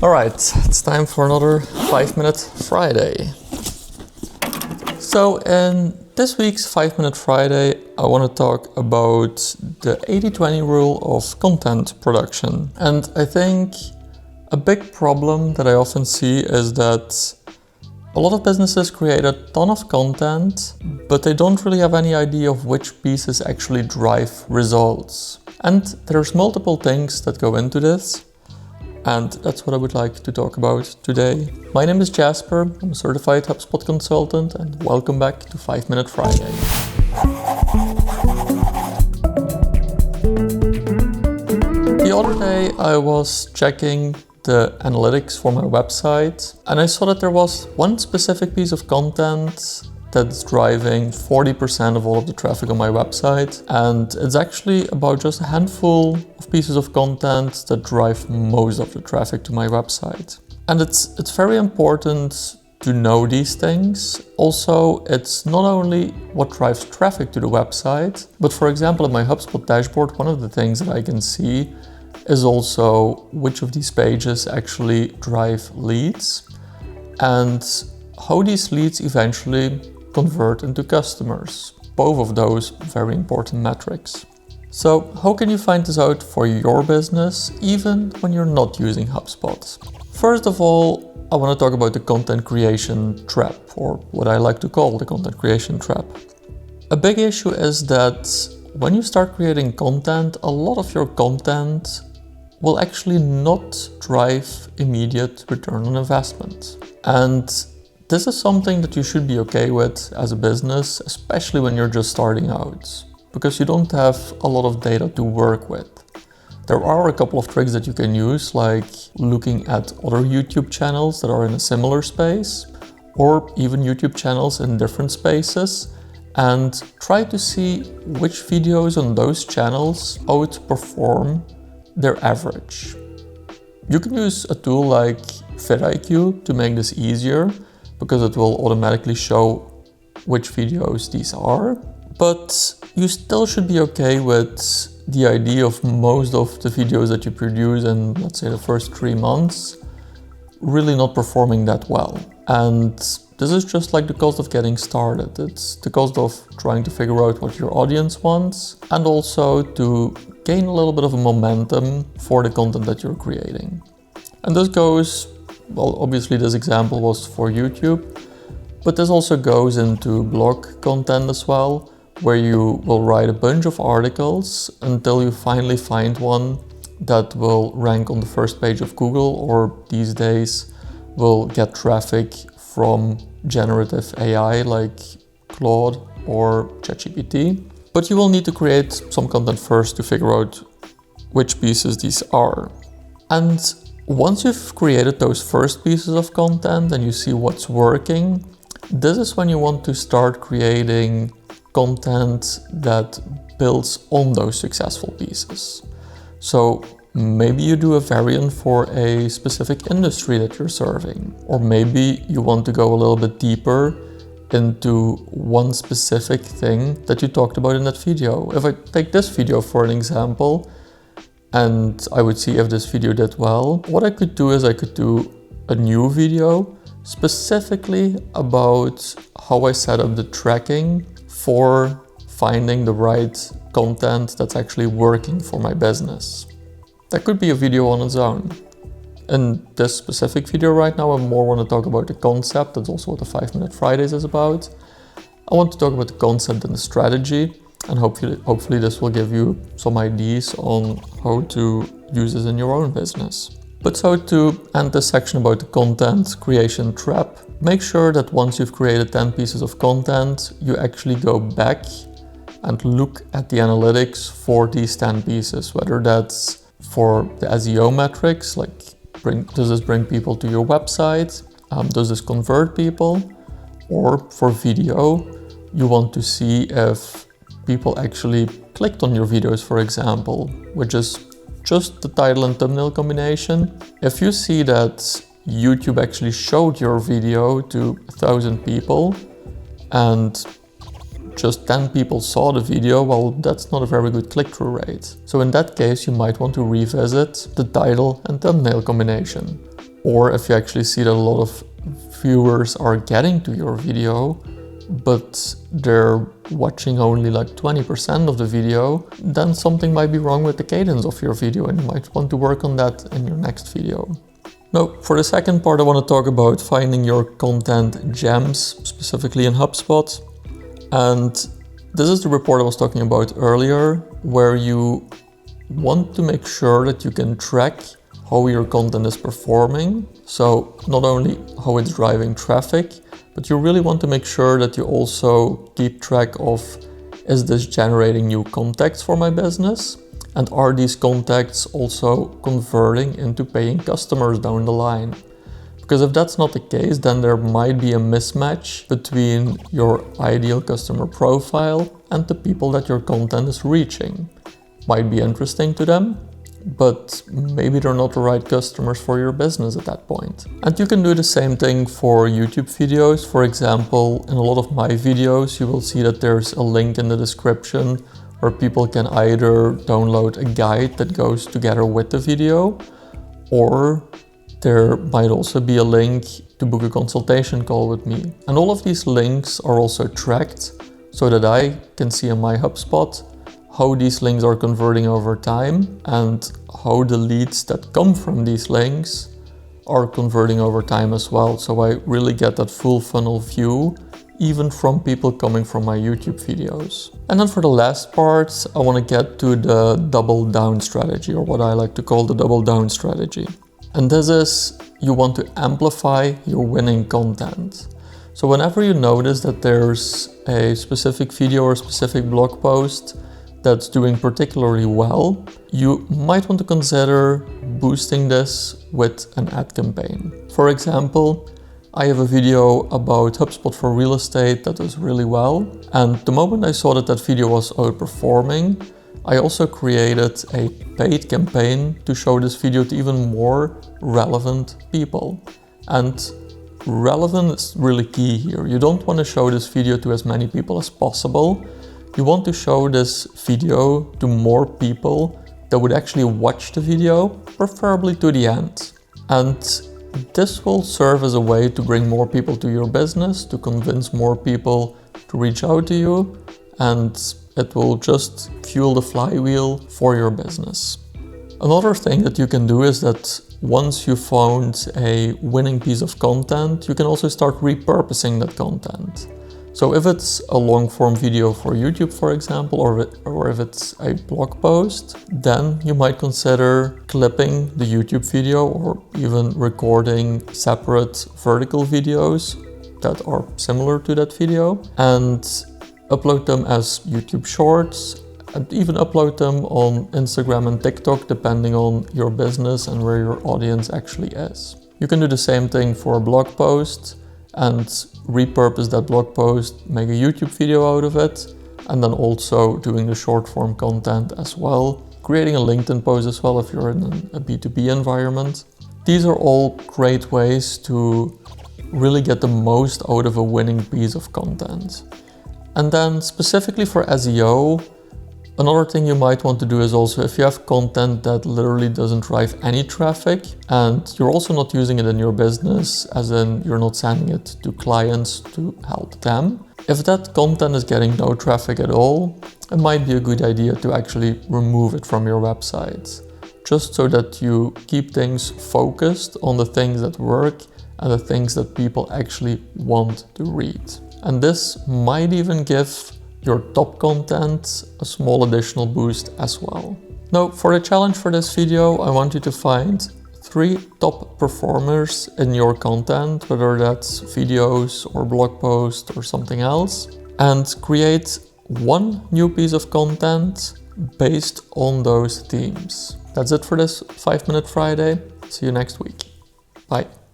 Alright, it's time for another 5-Minute Friday. So in this week's 5-Minute Friday, I want to talk about the 80-20 rule of content production. And I think a big problem that I often see is that a lot of businesses create a ton of content, but they don't really have any idea of which pieces actually drive results. And there's multiple things that go into this. And that's what I would like to talk about today. My name is Jasper, I'm a certified HubSpot consultant, and welcome back to 5-Minute Friday. The other day I was checking the analytics for my website, and I saw that there was one specific piece of content that's driving 40% of all of the traffic on my website. And it's actually about just a handful of pieces of content that drive most of the traffic to my website. And it's very important to know these things. Also, it's not only what drives traffic to the website, but for example, in my HubSpot dashboard, one of the things that I can see is also which of these pages actually drive leads and how these leads eventually convert into customers. Both of those very important metrics. So how can you find this out for your business, even when you're not using HubSpot? First of all, I want to talk about the content creation trap, or what I like to call the content creation trap. A big issue is that when you start creating content, a lot of your content will actually not drive immediate return on investment. And this is something that you should be okay with as a business, especially when you're just starting out, because you don't have a lot of data to work with. There are a couple of tricks that you can use, like looking at other YouTube channels that are in a similar space, or even YouTube channels in different spaces, and try to see which videos on those channels outperform their average. You can use a tool like vidIQ to make this easier, because it will automatically show which videos these are. But you still should be okay with the idea of most of the videos that you produce in, let's say, the first 3 months really not performing that well. And this is just like the cost of getting started. It's the cost of trying to figure out what your audience wants and also to gain a little bit of a momentum for the content that you're creating. And this goes, well, obviously this example was for YouTube, but this also goes into blog content as well, where you will write a bunch of articles until you finally find one that will rank on the first page of Google, or these days will get traffic from generative AI like Claude or ChatGPT. But you will need to create some content first to figure out which pieces these are. And once you've created those first pieces of content and you see what's working, this is when you want to start creating content that builds on those successful pieces. So maybe you do a variant for a specific industry that you're serving, or maybe you want to go a little bit deeper into one specific thing that you talked about in that video. If I take this video for an example, and I would see if this video did well, what I could do is I could do a new video specifically about how I set up the tracking for finding the right content that's actually working for my business. That could be a video on its own. In this specific video right now, I more want to talk about the concept. That's also what the 5-Minute Fridays is about. I want to talk about the concept and the strategy, and hopefully this will give you some ideas on how to use this in your own business. But so to end this section about the content creation trap, make sure that once you've created 10 pieces of content, you actually go back and look at the analytics for these 10 pieces, whether that's for the SEO metrics, like does this bring people to your website? Does this convert people? Or for video, you want to see if people actually clicked on your videos, for example, which is just the title and thumbnail combination. If you see that YouTube actually showed your video to 1,000 people and just 10 people saw the video, well, that's not a very good click-through rate. So in that case, you might want to revisit the title and thumbnail combination. or if you actually see that a lot of viewers are getting to your video, but they're watching only like 20% of the video, then something might be wrong with the cadence of your video and you might want to work on that in your next video. Now, for the second part, I want to talk about finding your content gems, specifically in HubSpot. And this is the report I was talking about earlier, where you want to make sure that you can track how your content is performing. So not only how it's driving traffic, but you really want to make sure that you also keep track of, is this generating new contacts for my business? And are these contacts also converting into paying customers down the line? Because if that's not the case, then there might be a mismatch between your ideal customer profile and the people that your content is reaching. Might be interesting to them, but maybe they're not the right customers for your business at that point. And you can do the same thing for YouTube videos. For example, in a lot of my videos, you will see that there's a link in the description where people can either download a guide that goes together with the video, or there might also be a link to book a consultation call with me. And all of these links are also tracked so that I can see in my HubSpot how these links are converting over time and how the leads that come from these links are converting over time as well. So I really get that full funnel view, even from people coming from my YouTube videos. And then for the last part, I want to get to the double down strategy, or what I like to call the double down strategy. And this is, you want to amplify your winning content. So whenever you notice that there's a specific video or specific blog post that's doing particularly well, you might want to consider boosting this with an ad campaign. For example, I have a video about HubSpot for real estate that does really well. And the moment I saw that that video was outperforming, I also created a paid campaign to show this video to even more relevant people. And relevant is really key here. You don't want to show this video to as many people as possible. You want to show this video to more people that would actually watch the video, preferably to the end. And this will serve as a way to bring more people to your business, to convince more people to reach out to you, and it will just fuel the flywheel for your business. Another thing that you can do is that once you found a winning piece of content, you can also start repurposing that content. So if it's a long form video for YouTube, for example, or if it's a blog post, then you might consider clipping the YouTube video or even recording separate vertical videos that are similar to that video and upload them as YouTube Shorts, and even upload them on Instagram and TikTok depending on your business and where your audience actually is. You can do the same thing for a blog post and repurpose that blog post, make a YouTube video out of it, and then also doing the short form content as well, creating a LinkedIn post as well if you're in a B2B environment. These are all great ways to really get the most out of a winning piece of content. And then specifically for SEO, another thing you might want to do is also, if you have content that literally doesn't drive any traffic and you're also not using it in your business, as in you're not sending it to clients to help them. If that content is getting no traffic at all, it might be a good idea to actually remove it from your website, just so that you keep things focused on the things that work and the things that people actually want to read. And this might even give your top content a small additional boost as well. Now, for the challenge for this video, I want you to find 3 top performers in your content, whether that's videos or blog posts or something else, and create 1 new piece of content based on those themes. That's it for this 5-Minute Friday. See you next week. Bye.